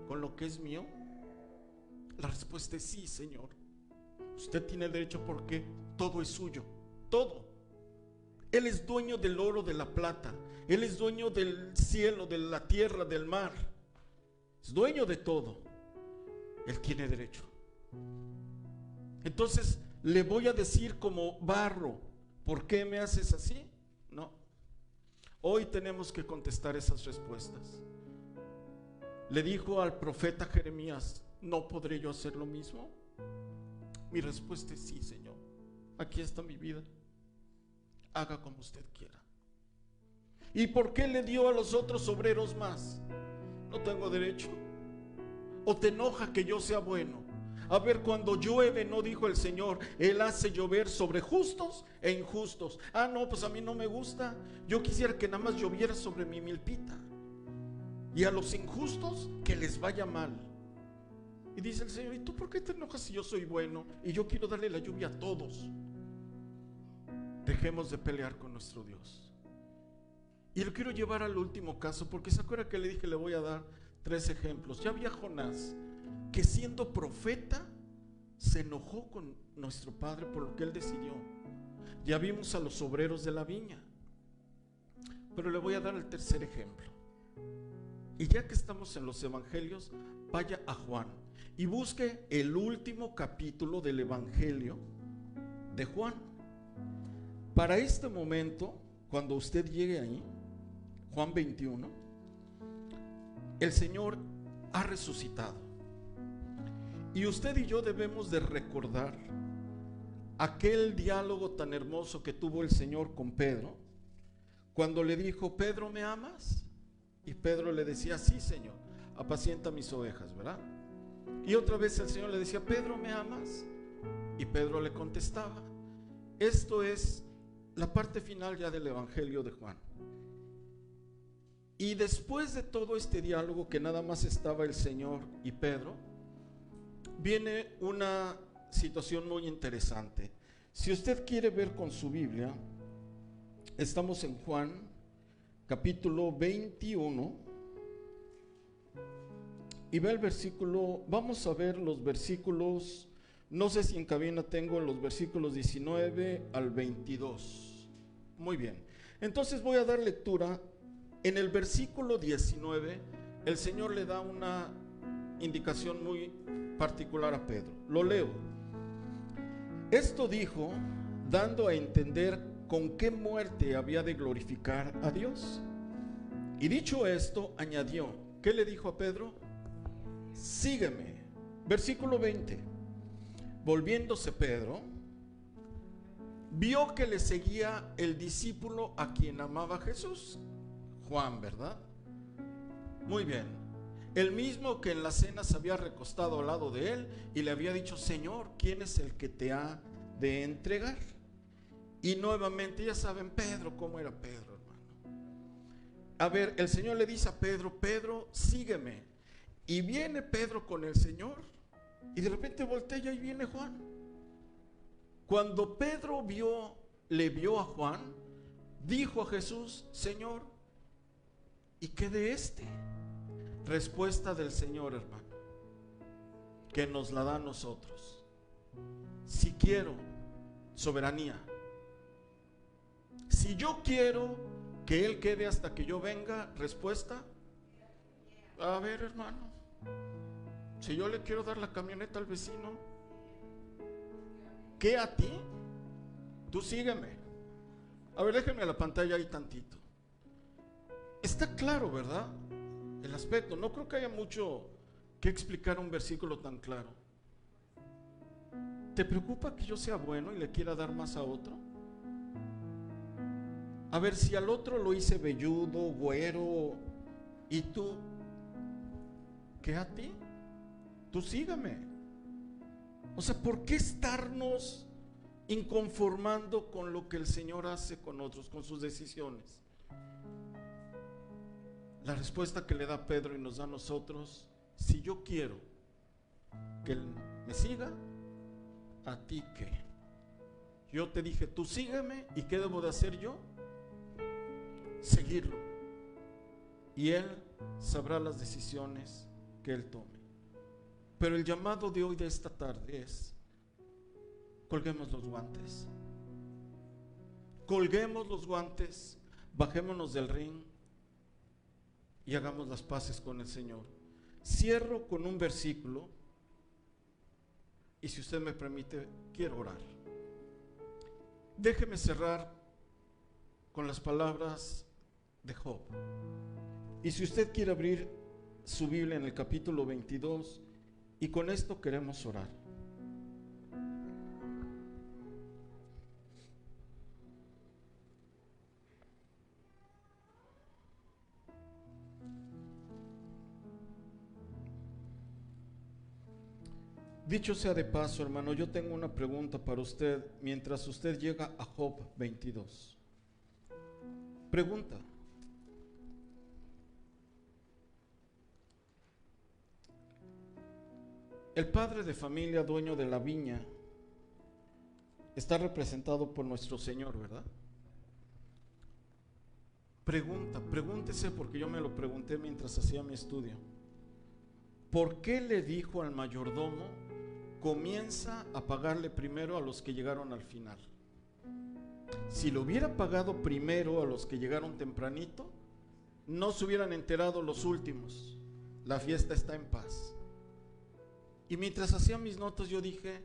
con lo que es mío? La respuesta es sí, Señor. Usted tiene el derecho porque todo es suyo, todo. Él es dueño del oro, de la plata. Él es dueño del cielo, de la tierra, del mar. es dueño de todo, Él tiene derecho. Entonces le voy a decir como barro, ¿por qué me haces así? No. Hoy tenemos que contestar esas respuestas. Le dijo al profeta Jeremías, ¿no podré yo hacer lo mismo? Mi respuesta es sí, Señor. Aquí está mi vida. Haga como usted quiera. ¿Y por qué le dio a los otros obreros más? ¿No tengo derecho? ¿O te enoja que yo sea bueno? A ver, cuando llueve, no dijo el Señor, Él hace llover sobre justos e injustos. Ah, no, pues a mí no me gusta. Yo quisiera que nada más lloviera sobre mi milpita. Y a los injustos que les vaya mal. Y dice el Señor, ¿y tú por qué te enojas si yo soy bueno y yo quiero darle la lluvia a todos? Dejemos de pelear con nuestro Dios. Y lo quiero llevar al último caso, porque se acuerda que le dije, le voy a dar 3 ejemplos. Ya había Jonás, que siendo profeta se enojó con nuestro Padre por lo que Él decidió. Ya vimos a los obreros de la viña, pero le voy a dar el tercer ejemplo. Y ya que estamos en los evangelios, vaya a Juan y busque el último capítulo del evangelio de Juan. Para este momento, cuando usted llegue ahí, Juan 21, el Señor ha resucitado. Y usted y yo debemos de recordar aquel diálogo tan hermoso que tuvo el Señor con Pedro, cuando le dijo, Pedro, ¿me amas? Y Pedro le decía, sí, Señor, apacienta mis ovejas, ¿verdad? Y otra vez el Señor le decía, Pedro, ¿me amas? Y Pedro le contestaba. Esto es la parte final ya del evangelio de Juan. Y después de todo este diálogo, que nada más estaba el Señor y Pedro, viene una situación muy interesante. Si usted quiere ver con su Biblia, estamos en Juan capítulo 21 y ve el versículo, vamos a ver los versículos, no sé si en cabina tengo los versículos 19 al 22. Muy bien, entonces voy a dar lectura. En el versículo 19 el Señor le da una indicación muy particular a Pedro. Lo leo. Esto dijo, dando a entender con qué muerte había de glorificar a Dios. Y dicho esto, añadió, ¿qué le dijo a Pedro? Sígueme. Versículo 20. Volviéndose Pedro, vio que le seguía el discípulo a quien amaba Jesús, Juan, ¿verdad? Muy bien. El mismo que en la cena se había recostado al lado de él y le había dicho, Señor, ¿quién es el que te ha de entregar? Y nuevamente, ya saben, Pedro, ¿cómo era Pedro, hermano? A ver, el Señor le dice a Pedro, Pedro, sígueme. Y viene Pedro con el Señor y de repente voltea y ahí viene Juan. Cuando Pedro le vio a Juan, dijo a Jesús, Señor, ¿y qué de este? Respuesta del Señor, hermano, que nos la da a nosotros. Si quiero, soberanía. Si yo quiero que Él quede hasta que yo venga, respuesta. A ver, hermano, si yo le quiero dar la camioneta al vecino, ¿qué a ti? Tú sígueme. A ver, déjenme la pantalla ahí tantito. Está claro, ¿verdad? El aspecto. No creo que haya mucho que explicar un versículo tan claro. ¿Te preocupa que yo sea bueno y le quiera dar más a otro? A ver, si al otro lo hice velludo, güero, y tú, ¿qué a ti? Tú sígame. O sea, ¿por qué estarnos inconformando con lo que el Señor hace con otros, con sus decisiones? La respuesta que le da Pedro y nos da a nosotros, si yo quiero que Él me siga, ¿a ti qué? Yo te dije, tú sígueme, ¿y qué debo de hacer yo? Seguirlo. Y Él sabrá las decisiones que Él tome. Pero el llamado de hoy, de esta tarde, es: colguemos los guantes. Colguemos los guantes, bajémonos del ring y hagamos las paces con el Señor. Cierro con un versículo y, si usted me permite, quiero orar. Déjeme cerrar con las palabras de Job. Y si usted quiere abrir su Biblia en el capítulo 22, y con esto queremos orar. Dicho sea de paso, hermano, yo tengo una pregunta para usted mientras usted llega a Job 22. Pregunta: el padre de familia, dueño de la viña, está representado por nuestro Señor, ¿verdad? Pregúntese, porque yo me lo pregunté mientras hacía mi estudio. ¿Por qué le dijo al mayordomo: comienza a pagarle primero a los que llegaron al final? Si lo hubiera pagado primero a los que llegaron tempranito, no se hubieran enterado los últimos. La fiesta está en paz. Y mientras hacía mis notas, yo dije: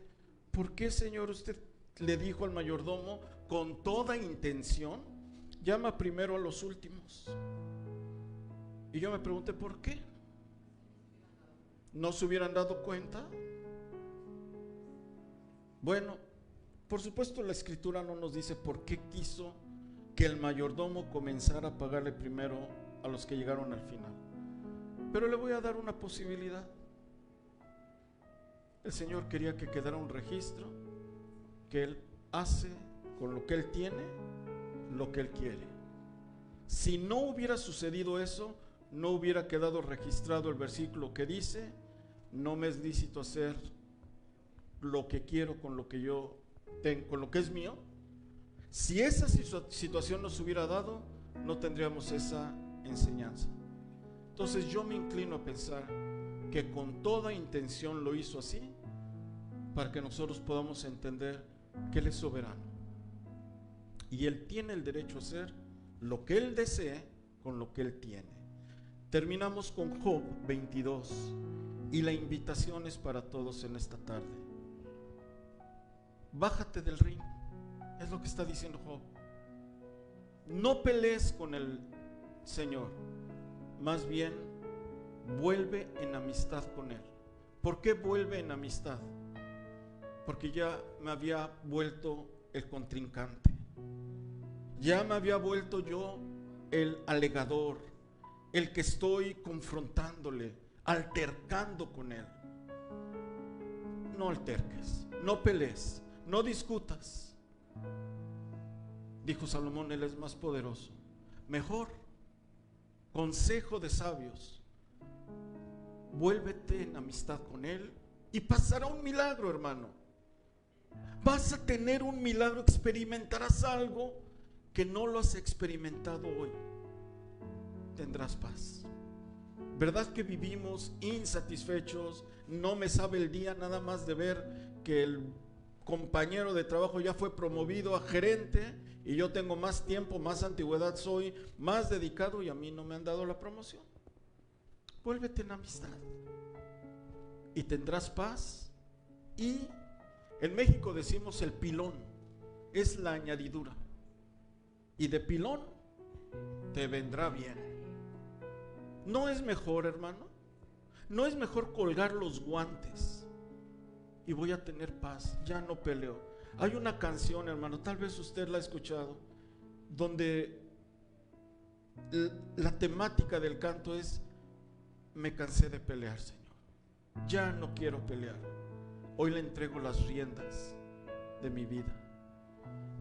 ¿por qué, Señor, usted le dijo al mayordomo con toda intención, llama primero a los últimos? Y yo me pregunté: ¿por qué? ¿No se hubieran dado cuenta? Bueno, por supuesto la Escritura no nos dice por qué quiso que el mayordomo comenzara a pagarle primero a los que llegaron al final, pero le voy a dar una posibilidad. El Señor quería que quedara un registro que Él hace con lo que Él tiene, lo que Él quiere. Si no hubiera sucedido eso, no hubiera quedado registrado el versículo que dice: no me es lícito hacer lo que quiero con lo que yo tengo, con lo que es mío. Si esa situación nos hubiera dado, no tendríamos esa enseñanza. Entonces yo me inclino a pensar que con toda intención lo hizo así, para que nosotros podamos entender que Él es soberano y Él tiene el derecho a hacer lo que Él desee con lo que Él tiene. Terminamos con Job 22 y la invitación es para todos en esta tarde. Bájate del ring, es lo que está diciendo Job. No pelees con el Señor, más bien vuelve en amistad con Él. ¿Por qué vuelve en amistad? Porque ya me había vuelto el contrincante, ya me había vuelto yo el alegador, el que estoy confrontándole, altercando con él. No alterques, no pelees, no discutas. Dijo Salomón: Él es más poderoso. Mejor, consejo de sabios, vuélvete en amistad con Él y pasará un milagro, hermano. Vas a tener un milagro, experimentarás algo que no lo has experimentado hoy. Tendrás paz. ¿Verdad que vivimos insatisfechos? No me sabe el día nada más de ver que el compañero de trabajo ya fue promovido a gerente y yo tengo más tiempo, más antigüedad, soy más dedicado y a mí no me han dado la promoción. Vuélvete en amistad y tendrás paz. Y en México decimos: el pilón es la añadidura, y de pilón te vendrá bien. ¿No es mejor, hermano? ¿No es mejor colgar los guantes y voy a tener paz? Ya no peleo. Hay una canción, hermano, tal vez usted la ha escuchado, donde la temática del canto es: me cansé de pelear, Señor, ya no quiero pelear. Hoy le entrego las riendas de mi vida.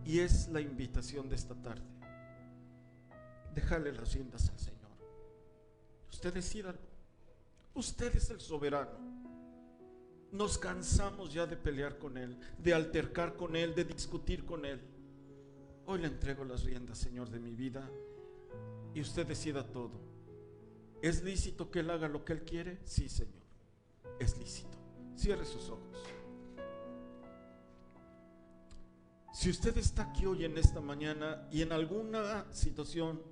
Y es la invitación de esta tarde: déjale las riendas al Señor. Usted decídalo. Usted es el soberano. Nos cansamos ya de pelear con Él, de altercar con Él, de discutir con Él. Hoy le entrego las riendas, Señor, de mi vida, y usted decida todo. ¿Es lícito que Él haga lo que Él quiere? Sí, Señor, es lícito. Cierre sus ojos. Si usted está aquí hoy en esta mañana y en alguna situación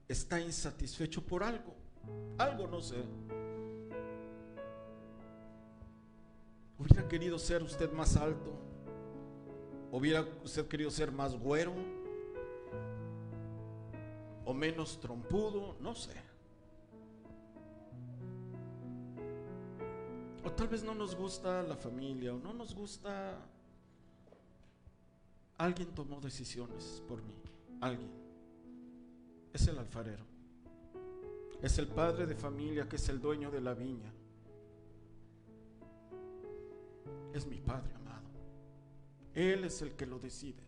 está insatisfecho por algo no sé, ¿Hubiera querido ser usted más alto? ¿Hubiera usted querido ser más güero? ¿O menos trompudo? No sé. O tal vez no nos gusta la familia, o no nos gusta. Alguien tomó decisiones por mí. Alguien. Es el alfarero. Es el padre de familia que es el dueño de la viña. Es mi Padre amado. Él es el que lo decide.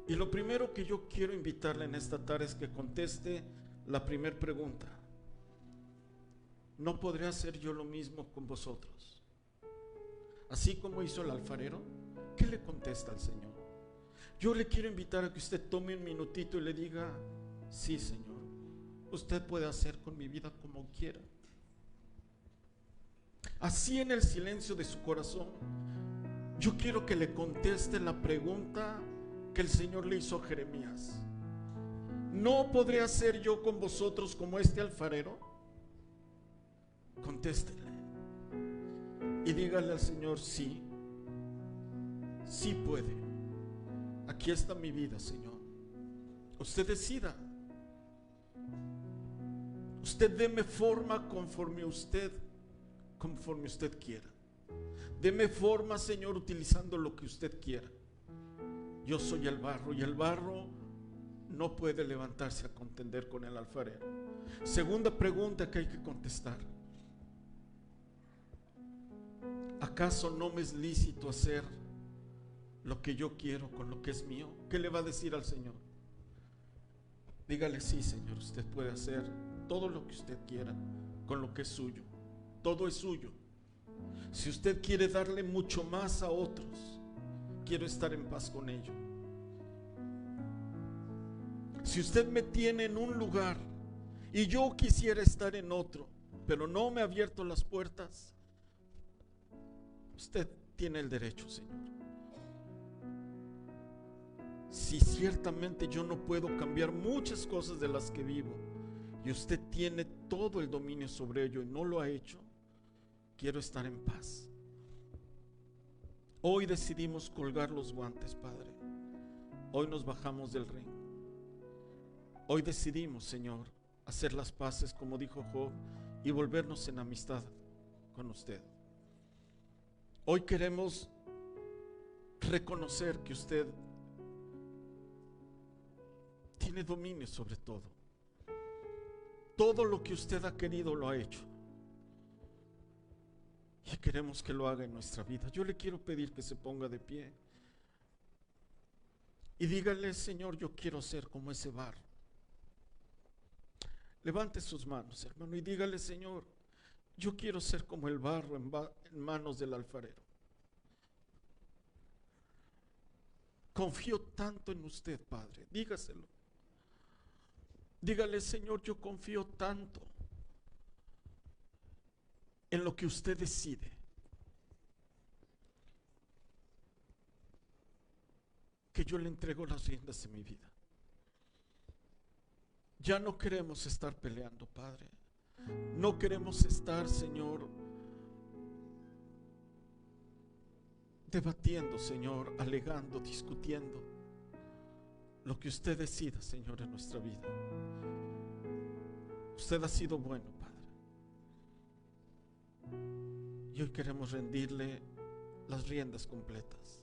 Y lo primero que yo quiero invitarle en esta tarde es que conteste la primera pregunta. ¿No podré hacer yo lo mismo con vosotros? Así como hizo el alfarero. ¿Qué le contesta al Señor? Yo le quiero invitar a que usted tome un minutito y le diga: sí, Señor, usted puede hacer con mi vida como quiera. Así, en el silencio de su corazón, yo quiero que le conteste la pregunta que el Señor le hizo a Jeremías. ¿No podré hacer yo con vosotros como este alfarero? Contéstele y dígale al Señor: sí, sí puede. Aquí está mi vida, Señor. Usted decida. Usted deme forma conforme usted quiera. Deme forma, Señor, utilizando lo que usted quiera. Yo soy el barro y el barro no puede levantarse a contender con el alfarero. Segunda pregunta que hay que contestar: ¿acaso no me es lícito hacer lo que yo quiero con lo que es mío? ¿Qué le va a decir al Señor? Dígale: sí, Señor, usted puede hacer todo lo que usted quiera con lo que es suyo. Todo es suyo. Si usted quiere darle mucho más a otros, quiero estar en paz con ello. Si usted me tiene en un lugar y yo quisiera estar en otro, pero no me ha abierto las puertas, usted tiene el derecho, Señor. Si ciertamente yo no puedo cambiar muchas cosas de las que vivo y usted tiene todo el dominio sobre ello y no lo ha hecho, quiero estar en paz. Hoy decidimos colgar los guantes, Padre. Hoy nos bajamos del ring. Hoy decidimos, Señor, hacer las paces, como dijo Job, y volvernos en amistad con usted. Hoy queremos reconocer que usted tiene dominio sobre todo. Todo lo que usted ha querido lo ha hecho. Y queremos que lo haga en nuestra vida. Yo le quiero pedir que se ponga de pie y dígale: Señor, yo quiero ser como ese barro. Levante sus manos, hermano, y dígale: Señor, yo quiero ser como el barro en manos del alfarero. Confío tanto en usted, Padre. Dígaselo. Dígale: Señor, yo confío tanto en lo que usted decide, que yo le entrego las riendas de mi vida. Ya no queremos estar peleando, Padre. No queremos estar, Señor, debatiendo, Señor, alegando, discutiendo. Lo que usted decida, Señor, en nuestra vida. Usted ha sido bueno, Padre. Y hoy queremos rendirle las riendas completas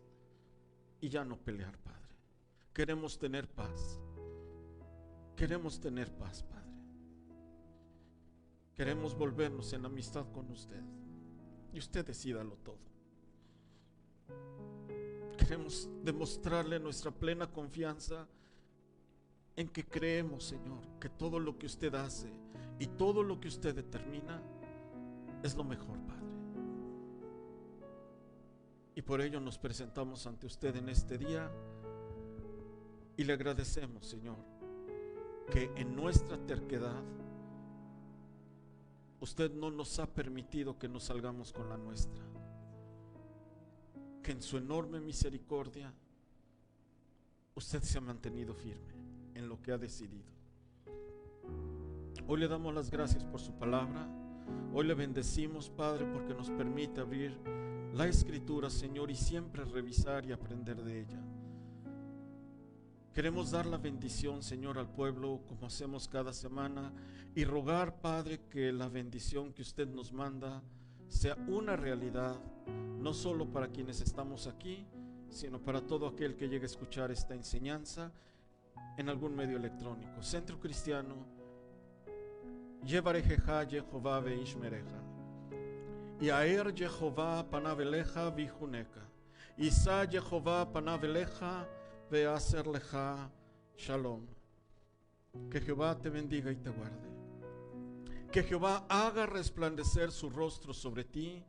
y ya no pelear, Padre. Queremos tener paz. Queremos tener paz, Padre. Queremos volvernos en amistad con usted. Y usted decídalo todo. Queremos demostrarle nuestra plena confianza en que creemos, Señor, que todo lo que usted hace y todo lo que usted determina es lo mejor, Padre. Y por ello nos presentamos ante usted en este día y le agradecemos, Señor, que en nuestra terquedad usted no nos ha permitido que nos salgamos con la nuestra, que en su enorme misericordia usted se ha mantenido firme en lo que ha decidido. Hoy le damos las gracias por su palabra, Hoy le bendecimos, Padre, porque nos permite abrir la Escritura, Señor, y siempre revisar y aprender de ella. Queremos dar la bendición, Señor, al pueblo como hacemos cada semana y rogar, Padre, que la bendición que usted nos manda sea una realidad, no solo para quienes estamos aquí, sino para todo aquel que llegue a escuchar esta enseñanza en algún medio electrónico. Centro Cristiano, Yevarejeja Jehová veishmereja, Yaer Jehová panaveleja vijuneca, Isa Jehová panaveleja veaserleja shalom. Que Jehová te bendiga y te guarde. Que Jehová haga resplandecer su rostro sobre ti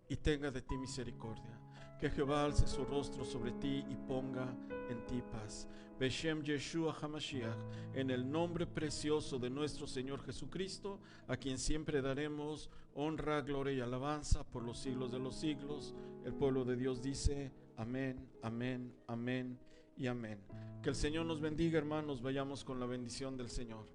y tenga de ti misericordia. Que Jehová alce su rostro sobre ti y ponga en ti paz. Beshem Yeshua HaMashiach, en el nombre precioso de nuestro Señor Jesucristo, a quien siempre daremos honra, gloria y alabanza por los siglos de los siglos. El pueblo de Dios dice: amén, amén, amén y amén. Que el Señor nos bendiga, hermanos. Vayamos con la bendición del Señor.